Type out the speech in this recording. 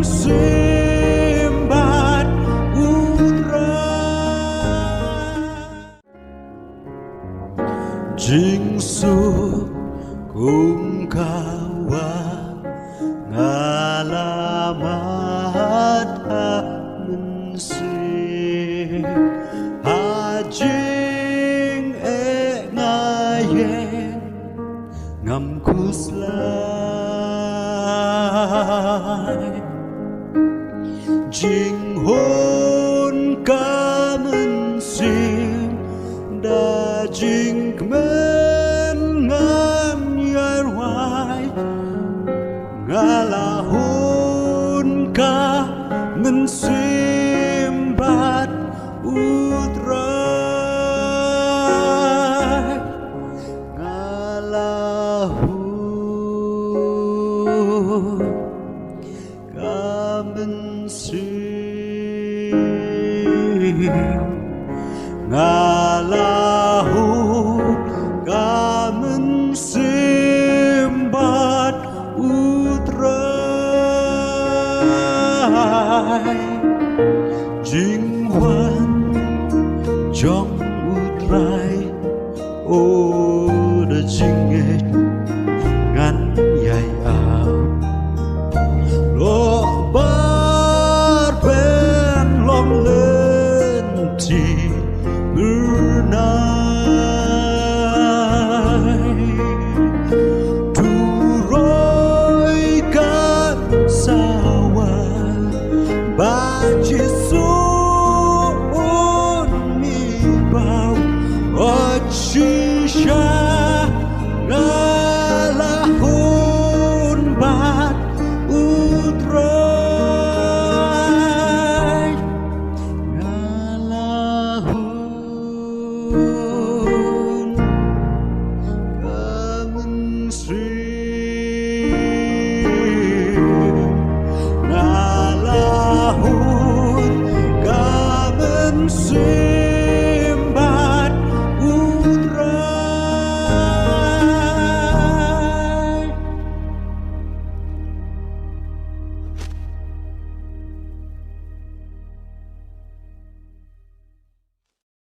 mensembat udra jingsu kung kawa ngalamat mense hajing ngaye ngam kuslai jing hôn ca mensim da jing men ngan yar wai ngalahun ka mensimbat udra ngalahun ka mensim ngalahun ka mensimbat udra jing hoan trong udrai ô đã jing hết ngắn dài ảo lo bar bên lòng lên thì bữa nay tu roi kan sawa ba chỉ xuống mi bao ở chi xa ngalahun bat udrai ngalahun ka mensim ngalahun ka mensim